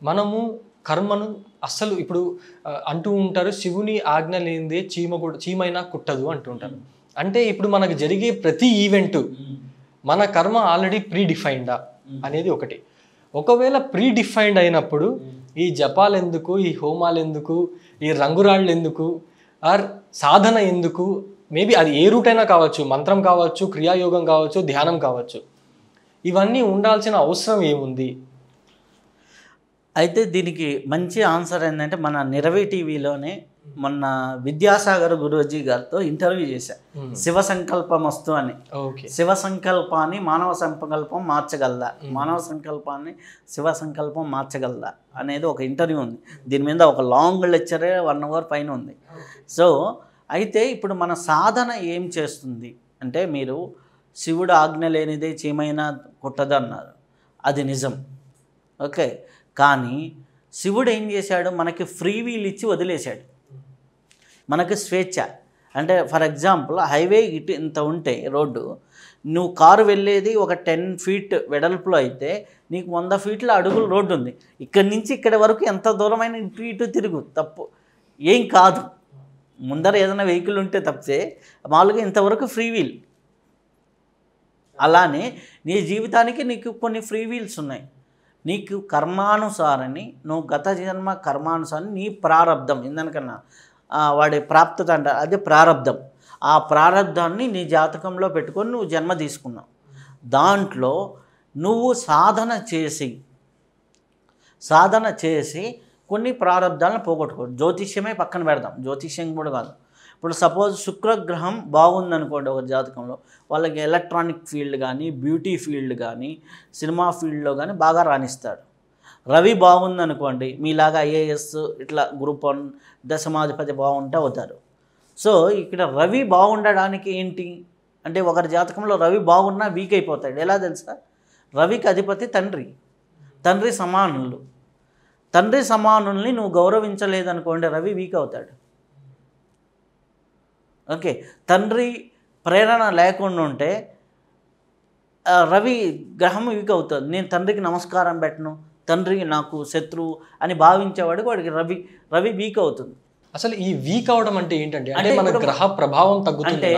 మనము కర్మను అస్సలు ఇప్పుడు అంటూ ఉంటారు, శివుని ఆజ్ఞ లేనిదే చీమైనా కుట్టదు అంటుంటారు. అంటే ఇప్పుడు మనకు జరిగే ప్రతి ఈవెంట్ మన కర్మ ఆల్రెడీ ప్రీ డిఫైన్డా అనేది ఒకటి. ఒకవేళ ప్రీ డిఫైన్డ్ అయినప్పుడు ఈ జపాలు ఎందుకు, ఈ హోమాలు ఎందుకు, ఈ రంగురాళ్ళు ఎందుకు, ఆర్ సాధన ఎందుకు? మేబీ అది ఏ రూట్ అయినా కావచ్చు, మంత్రం కావచ్చు, క్రియాయోగం కావచ్చు, ధ్యానం కావచ్చు, ఇవన్నీ ఉండాల్సిన అవసరం ఏముంది? అయితే దీనికి మంచి ఆన్సర్ ఏంటంటే, మన నిరవి టీవీలోనే మొన్న విద్యాసాగర్ గురూజీ గారితో ఇంటర్వ్యూ చేశారు. శివ సంకల్పం వస్తు అని. శివ సంకల్పాన్ని మానవ సంకల్పం మార్చగలదా, మానవ సంకల్పాన్ని శివ సంకల్పం మార్చగలదా అనేది ఒక ఇంటర్వ్యూ ఉంది. దీని మీద ఒక లాంగ్ లెక్చరే 1 hour పైన ఉంది. సో అయితే ఇప్పుడు మన సాధన ఏం చేస్తుంది అంటే, మీరు శివుడు ఆజ్ఞ లేనిదే చీమైనా కుట్టదు అన్నారు, అది నిజం. ఓకే, కానీ శివుడు ఏం చేశాడు, మనకి ఫ్రీ వీల్ ఇచ్చి వదిలేశాడు, మనకి స్వేచ్ఛ. అంటే ఫర్ ఎగ్జాంపుల్ హైవే ఇటు ఇంత ఉంటే రోడ్డు, నువ్వు కారు వెళ్ళేది ఒక 10 feet వెడల్పులో అయితే నీకు 100 feet అడుగులు రోడ్డు ఉంది. ఇక్కడి నుంచి ఇక్కడి వరకు ఎంత దూరమైన ఇటు ఇటు తిరుగు, తప్పు ఏం కాదు. ముందర ఏదైనా వెహికల్ ఉంటే తప్పితే మామూలుగా ఇంతవరకు ఫ్రీ వీల్. అలానే నీ జీవితానికి నీకు కొన్ని ఫ్రీ వీల్స్ ఉన్నాయి. నీకు కర్మానుసారని, నువ్వు గత జన్మ కర్మానుసారని నీ ప్రారబ్ధం ఇందనికన్నా వాడి ప్రాప్తత అంట, అదే ప్రారబ్ధం. ఆ ప్రారబ్ధాన్ని నీ జాతకంలో పెట్టుకొని నువ్వు జన్మ తీసుకున్నావు. దాంట్లో నువ్వు సాధన చేసి కొన్ని ప్రారబ్ధాలను పోగొట్టుకో. జ్యోతిష్యమే పక్కన పెడదాం, జ్యోతిష్యం కూడా కాదు. ఇప్పుడు సపోజ్ శుక్రగ్రహం బాగుందనుకోండి ఒక జాతకంలో, వాళ్ళకి ఎలక్ట్రానిక్ ఫీల్డ్ కానీ, బ్యూటీ ఫీల్డ్ కానీ, సినిమా ఫీల్డ్లో కానీ బాగా రాణిస్తాడు. రవి బాగుందనుకోండి, మీలాగా ఐఏఎస్ ఇట్లా గ్రూప్ 1 దశమాధిపతి బాగుంటే అవుతారు. సో ఇక్కడ రవి బాగుండడానికి ఏంటి అంటే, ఒకరి జాతకంలో రవి బాగున్నా వీక్ అయిపోతాడు. ఎలా తెలుసా? రవికి అధిపతి తండ్రి సమానులు. తండ్రి సమానుల్ని నువ్వు గౌరవించలేదనుకోండి, రవి వీక్ అవుతాడు. ఓకే, తండ్రి ప్రేరణ లేకుండా ఉంటే రవి గ్రహం వీక్ అవుతుంది. నేను తండ్రికి నమస్కారం పెట్టను, తండ్రి నాకు శత్రువు అని భావించేవాడికి వాడికి రవి వీక్ అవుతుంది. అసలు ఈ వీక్ అవడం అంటే ఏంటంటే, అంటే మన గ్రహ ప్రభావం తగ్గుతుంది. అంటే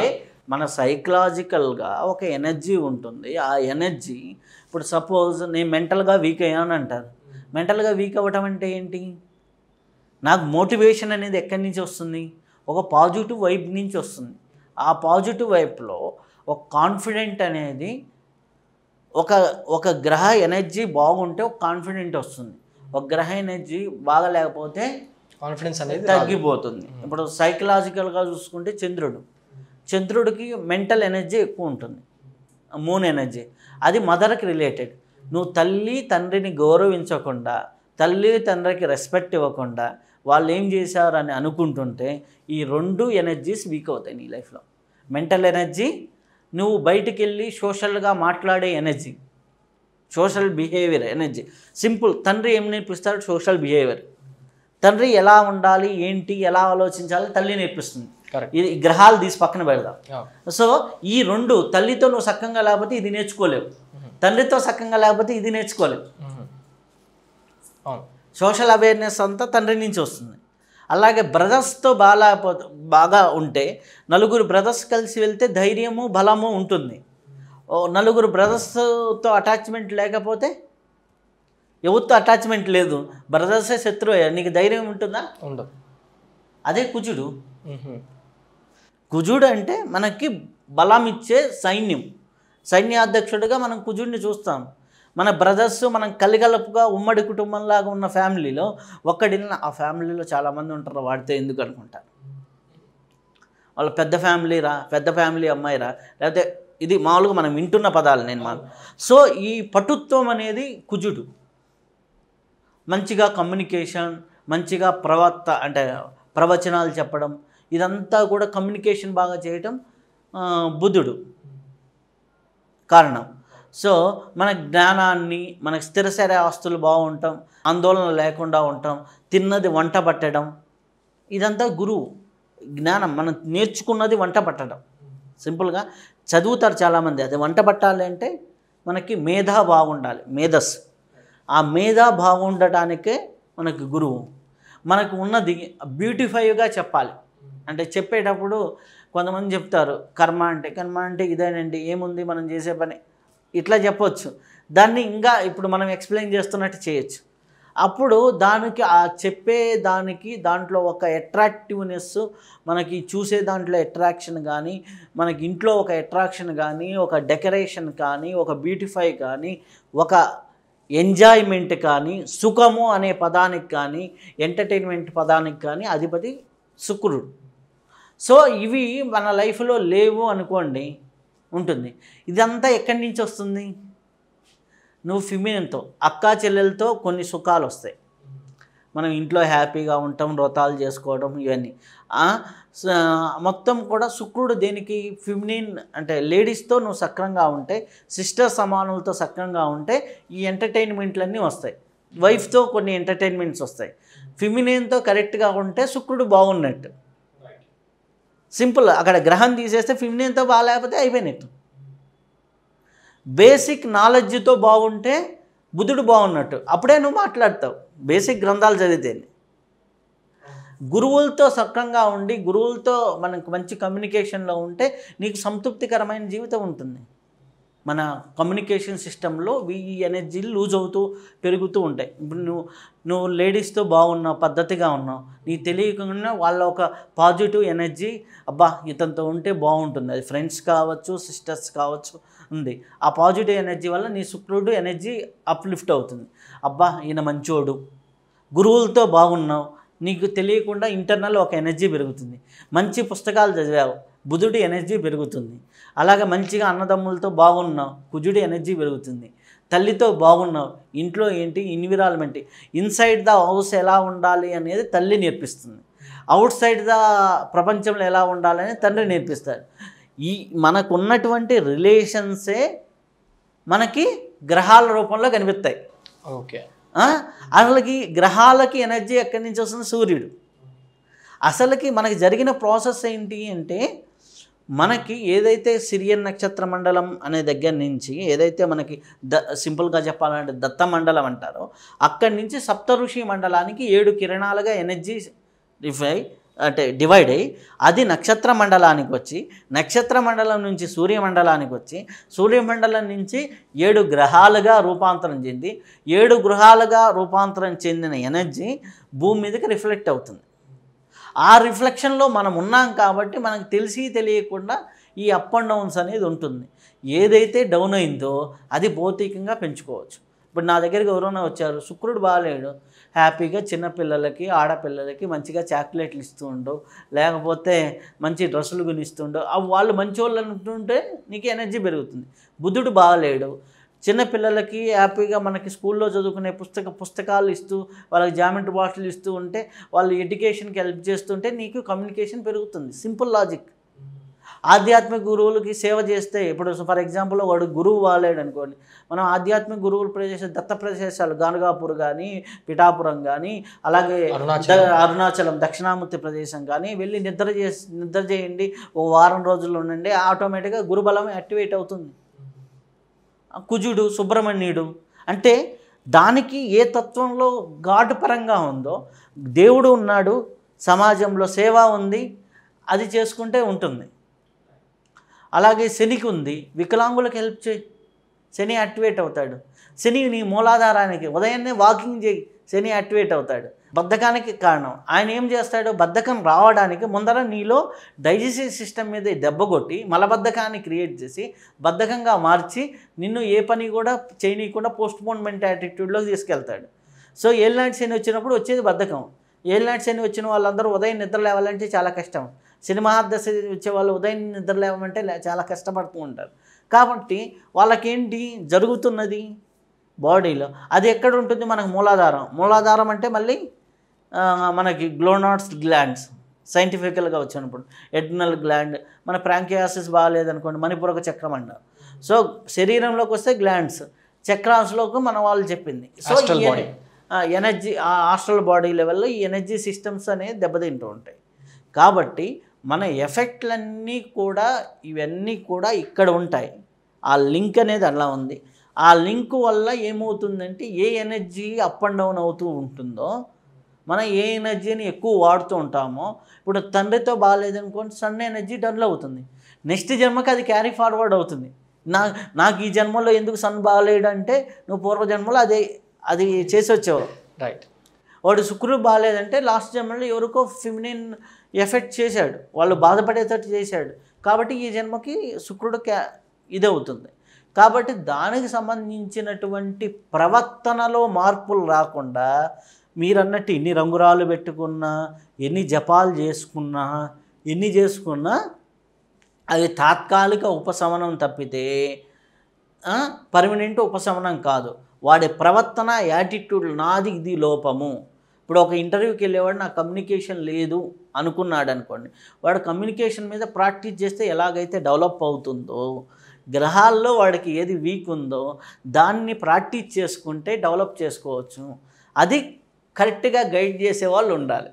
మన సైకలాజికల్గా ఒక ఎనర్జీ ఉంటుంది. ఆ ఎనర్జీ ఇప్పుడు సపోజ్ నేను మెంటల్గా వీక్ అయ్యాను అంటారు. మెంటల్గా వీక్ అవ్వటం అంటే ఏంటి? నాకు మోటివేషన్ అనేది ఎక్కడి నుంచి వస్తుంది? ఒక పాజిటివ్ వైబ్ నుంచి వస్తుంది. ఆ పాజిటివ్ వైబ్లో ఒక కాన్ఫిడెంట్ అనేది, ఒక గ్రహ ఎనర్జీ బాగుంటే ఒక కాన్ఫిడెంట్ వస్తుంది. ఒక గ్రహ ఎనర్జీ బాగా లేకపోతే కాన్ఫిడెన్స్ అనేది తగ్గిపోతుంది. ఇప్పుడు సైకలాజికల్గా చూసుకుంటే చంద్రుడికి మెంటల్ ఎనర్జీ ఎక్కువ ఉంటుంది, మూన్ ఎనర్జీ. అది మదర్కి రిలేటెడ్. నువ్వు తల్లి తండ్రిని గౌరవించకుండా, తల్లి తండ్రికి రెస్పెక్ట్ ఇవ్వకుండా వాళ్ళు ఏం చేశారని అనుకుంటుంటే ఈ 2 ఎనర్జీస్ వీక్ అవుతాయి నీ లైఫ్లో. మెంటల్ ఎనర్జీ, నువ్వు బయటికి వెళ్ళి సోషల్గా మాట్లాడే energy, social behaviour energy. Simple, తండ్రి ఏం నేర్పిస్తాడు? Social behaviour. తండ్రి ఎలా ఉండాలి, ఏంటి, ఎలా ఆలోచించాలి తల్లి నేర్పిస్తుంది. ఇది గ్రహాలు తీసి పక్కన పెడదాం. సో ఈ 2, తల్లితో నువ్వు సక్కంగా లేకపోతే ఇది నేర్చుకోలేవు, తండ్రితో సక్కంగా లేకపోతే ఇది నేర్చుకోలేవు. సోషల్ అవేర్నెస్ అంతా తండ్రి నుంచి వస్తుంది. అలాగే బ్రదర్స్తో బాగా ఉంటే, నలుగురు బ్రదర్స్ కలిసి వెళ్తే ధైర్యము బలము ఉంటుంది. నలుగురు బ్రదర్స్తో అటాచ్మెంట్ లేకపోతే, ఎవరితో అటాచ్మెంట్ లేదు, బ్రదర్సే శత్రువు అయ్యారు, నీకు ధైర్యం ఉంటుందా? ఉండదు. అదే కుజుడు అంటే మనకి బలం ఇచ్చే సైన్యాధ్యక్షుడిగా మనం కుజుడిని చూస్తాం. మన బ్రదర్స్ మనం కలిగలుపుగా ఉమ్మడి కుటుంబంలాగా ఉన్న ఫ్యామిలీలో ఒక్కడిని, ఆ ఫ్యామిలీలో చాలామంది ఉంటారు, వాడితే ఎందుకు అనుకుంటారు. వాళ్ళ పెద్ద ఫ్యామిలీ అమ్మాయిరా, లేకపోతే ఇది మామూలుగా మనం వింటున్న పదాలు నేను సో ఈ పటుత్వం అనేది కుజుడు. మంచిగా కమ్యూనికేషన్, మంచిగా ప్రవచనాలు చెప్పడం, ఇదంతా కూడా కమ్యూనికేషన్ బాగా చేయటం బుధుడు కారణం. సో మన జ్ఞానాన్ని, మనకు స్థిరశర ఆస్తులు బాగుంటాం, ఆందోళన లేకుండా ఉంటాం, తిన్నది వంట పట్టడం, ఇదంతా గురువు జ్ఞానం. మనం నేర్చుకున్నది వంట పట్టడం. సింపుల్గా చదువుతారు చాలామంది, అది వంట పట్టాలి అంటే మనకి మేధ బాగుండాలి, మేధస్సు. ఆ మేధా బాగుండటానికే మనకు గురువు. మనకు ఉన్నది బ్యూటిఫైగా చెప్పాలి. అంటే చెప్పేటప్పుడు కొంతమంది చెప్తారు కర్మ అంటే ఇదేనండి, ఏముంది మనం చేసే పని, ఇట్లా చెప్పొచ్చు. దాన్ని ఇంకా ఇప్పుడు మనం ఎక్స్ప్లెయిన్ చేస్తున్నట్టు చేయొచ్చు. అప్పుడు దానికి ఆ చెప్పే దానికి దాంట్లో ఒక అట్రాక్టివ్నెస్, మనకి చూసే దాంట్లో అట్రాక్షన్ కానీ, మనకి ఇంట్లో ఒక అట్రాక్షన్ కానీ, ఒక డెకరేషన్ కానీ, ఒక బ్యూటిఫై కానీ, ఒక ఎంజాయ్మెంట్ కానీ, సుఖము అనే పదానికి కానీ, ఎంటర్టైన్మెంట్ పదానికి కానీ అధిపతి శుక్రుడు. సో ఇవి మన లైఫ్లో లేవు అనుకోండి, ఉంటుంది. ఇదంతా ఎక్కడి నుంచి వస్తుంది? నువ్వు ఫిమినన్తో, అక్కా చెల్లెలతో కొన్ని సుఖాలు వస్తాయి. మనం ఇంట్లో హ్యాపీగా ఉంటాం, వ్రతాలు చేసుకోవడం, ఇవన్నీ మొత్తం కూడా శుక్రుడు దేనికి? ఫిమినిన్ అంటే లేడీస్తో నువ్వు సక్రంగా ఉంటే, సిస్టర్ సమానులతో సక్రంగా ఉంటే ఈ ఎంటర్టైన్మెంట్లన్నీ వస్తాయి. వైఫ్తో కొన్ని ఎంటర్టైన్మెంట్స్ వస్తాయి. ఫిమినిన్తో కరెక్ట్గా ఉంటే శుక్రుడు బాగున్నట్టు. సింపుల్. అక్కడ గ్రహం తీసేస్తే ఫిమినిన్తో బాగాలేకపోతే అయిపోయినట్టు. బేసిక్ నాలెడ్జ్తో బాగుంటే బుధుడు బాగున్నట్టు. అప్పుడే నువ్వు మాట్లాడతావు బేసిక్ గ్రంథాలు చదివితేనే. గురువులతో సక్రంగా ఉండి గురువులతో మనకు మంచి కమ్యూనికేషన్లో ఉంటే నీకు సంతృప్తికరమైన జీవితం ఉంటుంది. మన కమ్యూనికేషన్ సిస్టంలో ఈ ఎనర్జీలు లూజ్ అవుతూ పెరుగుతూ ఉంటాయి. ఇప్పుడు నువ్వు లేడీస్తో బాగున్నావు, పద్ధతిగా ఉన్నావు, నీకు తెలియకుండా వాళ్ళ ఒక పాజిటివ్ ఎనర్జీ, అబ్బా ఇతనితో ఉంటే బాగుంటుంది, అది ఫ్రెండ్స్ కావచ్చు, సిస్టర్స్ కావచ్చు, ఉంది. ఆ పాజిటివ్ ఎనర్జీ వల్ల నీ శుక్రుడు ఎనర్జీ అప్లిఫ్ట్ అవుతుంది. అబ్బా ఈయన మంచోడు. గురువులతో బాగున్నావు, నీకు తెలియకుండా ఇంటర్నల్ ఒక ఎనర్జీ పెరుగుతుంది. మంచి పుస్తకాలు చదివావు, బుధుడి ఎనర్జీ పెరుగుతుంది. అలాగే మంచిగా అన్నదమ్ములతో బాగున్నావు, కుజుడి ఎనర్జీ పెరుగుతుంది. తల్లితో బాగున్నావు, ఇంట్లో ఏంటి ఎన్విరాన్మెంట్, ఇన్సైడ్ ద హౌస్ ఎలా ఉండాలి అనేది తల్లి నేర్పిస్తుంది. అవుట్ సైడ్ ద ప్రపంచంలో ఎలా ఉండాలి అనేది తండ్రి నేర్పిస్తారు. ఈ మనకున్నటువంటి రిలేషన్సే మనకి గ్రహాల రూపంలో కనిపిస్తాయి. ఓకే. అసలుకి గ్రహాలకి ఎనర్జీ ఎక్కడి నుంచి వస్తుంది? సూర్యుడు. అసలుకి మనకి జరిగిన ప్రాసెస్ ఏంటి అంటే, మనకి ఏదైతే సిరియన్ నక్షత్ర మండలం అనే దగ్గర నుంచి ఏదైతే మనకి సింపుల్గా చెప్పాలంటే దత్త మండలం అంటారో, అక్కడి నుంచి సప్త ఋషి మండలానికి 7 కిరణాలుగా ఎనర్జీ డివైడ్ అయ్యి అది నక్షత్ర మండలానికి వచ్చి, నక్షత్ర మండలం నుంచి సూర్యమండలానికి వచ్చి, సూర్యమండలం నుంచి 7 గ్రహాలుగా రూపాంతరం చెంది, 7 గ్రహాలుగా రూపాంతరం చెందిన ఎనర్జీ భూమి మీదకి రిఫ్లెక్ట్ అవుతుంది. ఆ రిఫ్లెక్షన్లో మనం ఉన్నాం కాబట్టి మనకు తెలిసి తెలియకుండా ఈ అప్ అండ్ డౌన్స్ అనేది ఉంటుంది. ఏదైతే డౌన్ అయిందో అది భౌతికంగా పెంచుకోవచ్చు. ఇప్పుడు నా దగ్గరికి ఎవరైనా వచ్చారు, శుక్రుడు బాగాలేడు, హ్యాపీగా చిన్నపిల్లలకి ఆడపిల్లలకి మంచిగా చాక్లెట్లు ఇస్తూ ఉండవు, లేకపోతే మంచి డ్రెస్సులు కొనిస్తుండవు, అవి వాళ్ళు మంచి వాళ్ళు అంటుంటే నీకు ఎనర్జీ పెరుగుతుంది. బుధుడు బాగాలేడు, చిన్నపిల్లలకి హ్యాపీగా మనకి స్కూల్లో చదువుకునే పుస్తకాలు ఇస్తూ, వాళ్ళకి జామెట్రీ బాక్సులు ఇస్తూ ఉంటే, వాళ్ళు ఎడ్యుకేషన్కి హెల్ప్ చేస్తుంటే నీకు కమ్యూనికేషన్ పెరుగుతుంది. Simple logic. ఆధ్యాత్మిక గురువులకి సేవ చేస్తే, ఇప్పుడు ఫర్ ఎగ్జాంపుల్ వాడు గురువు వాలేడు అనుకోండి, మనం ఆధ్యాత్మిక గురువుల ప్రదేశాలు, దత్త ప్రదేశాలు గానగాపూర్ కానీ, పిఠాపురం కానీ, అలాగే అరుణాచలం దక్షిణామూర్తి ప్రదేశం కానీ వెళ్ళి నిద్ర చేయండి, ఓ వారం రోజులు ఉండండి, ఆటోమేటిక్గా గురుబలం యాక్టివేట్ అవుతుంది. కుజుడు, సుబ్రహ్మణ్యుడు అంటే దానికి ఏ తత్వంలో గాడ్ పరంగా ఉందో, దేవుడు ఉన్నాడు, సమాజంలో సేవ ఉంది, అది చేసుకుంటే ఉంటుంది. అలాగే శనికి ఉంది, వికలాంగులకు హెల్ప్ చేయి, శని యాక్టివేట్ అవుతాడు. శని నీ మూలాధారానికి ఉదయాన్నే వాకింగ్ చేయి, శని యాక్టివేట్ అవుతాడు. బద్ధకానికి కారణం ఆయన ఏం చేస్తాడు? బద్ధకం రావడానికి ముందర నీలో డైజెస్టివ్ సిస్టమ్ మీద దెబ్బ కొట్టి మలబద్ధకాన్ని క్రియేట్ చేసి బద్ధకంగా మార్చి నిన్ను ఏ పని కూడా చేయనీయకుండా పోస్ట్పోన్మెంట్ యాటిట్యూడ్లోకి తీసుకెళ్తాడు. సో ఏలినాటి శని వచ్చినప్పుడు వచ్చేది బద్ధకం. ఏలినాటి శని వచ్చిన వాళ్ళందరూ ఉదయం నిద్ర లేవాలంటే చాలా కష్టం. సినిమా దశ వచ్చే వాళ్ళు ఉదయం నిద్ర లేవమంటే చాలా కష్టపడుతూ ఉంటారు. కాబట్టి వాళ్ళకేంటి జరుగుతున్నది బాడీలో, అది ఎక్కడ ఉంటుంది? మనకు మూలాధారం. మూలాధారం అంటే మళ్ళీ మనకి గ్లోనాడ్స్ గ్లాండ్స్ సైంటిఫికల్గా వచ్చినప్పుడు ఎడ్రినల్ గ్లాండ్, మన ప్రాంకియాసిస్ బాగాలేదనుకోండి మణిపూరక చక్రం అంటారు. సో శరీరంలోకి వస్తే గ్లాండ్స్, చక్రాస్లోకి మన వాళ్ళు చెప్పింది. సో ఎనర్జీ ఆస్ట్రల్ బాడీ లెవెల్లో ఈ ఎనర్జీ సిస్టమ్స్ అనేవి దెబ్బతింటూ ఉంటాయి. కాబట్టి మన ఎఫెక్ట్లన్నీ కూడా ఇవన్నీ కూడా ఇక్కడ ఉంటాయి. ఆ లింక్ అనేది అలా ఉంది. ఆ లింక్ వల్ల ఏమవుతుందంటే ఏ ఎనర్జీ అప్ అండ్ డౌన్ అవుతూ ఉంటుందో, మనం ఏ ఎనర్జీని ఎక్కువ వాడుతూ ఉంటామో, ఇప్పుడు తండ్రితో బాగాలేదనుకోండి సన్ ఎనర్జీ డల్ అవుతుంది, నెక్స్ట్ జన్మకి అది క్యారీ ఫార్వర్డ్ అవుతుంది. నాకు ఈ జన్మలో ఎందుకు సన్ బాగాలేడంటే నువ్వు పూర్వజన్మలో అది చేసి వచ్చావు. రైట్. వాడు శుక్రుడు బాగాలేదంటే లాస్ట్ జన్మలో ఎవరికో ఫిమినిన్ ఎఫెక్ట్ చేశాడు, వాళ్ళు బాధపడేటట్టు చేశాడు, కాబట్టి ఈ జన్మకి శుక్రుడు ఇదవుతుంది. కాబట్టి దానికి సంబంధించినటువంటి ప్రవర్తనలో మార్పులు రాకుండా మీరన్నట్టు ఎన్ని రంగురాలు పెట్టుకున్నా, ఎన్ని జపాలు చేసుకున్నా, అది తాత్కాలిక ఉపశమనం తప్పితే పర్మనెంట్ ఉపశమనం కాదు. వాడి ప్రవర్తన, యాటిట్యూడ్, నాది ఇది లోపము. ఇప్పుడు ఒక ఇంటర్వ్యూకి వెళ్ళేవాడు నాకు కమ్యూనికేషన్ లేదు అనుకున్నాడు అనుకోండి, వాడు కమ్యూనికేషన్ మీద ప్రాక్టీస్ చేస్తే ఎలాగైతే డెవలప్ అవుతుందో, గ్రహాల్లో వాడికి ఏది వీక్ ఉందో దాన్ని ప్రాక్టీస్ చేసుకుంటే డెవలప్ చేసుకోవచ్చు. అది కరెక్ట్గా గైడ్ చేసే వాళ్ళు ఉండాలి.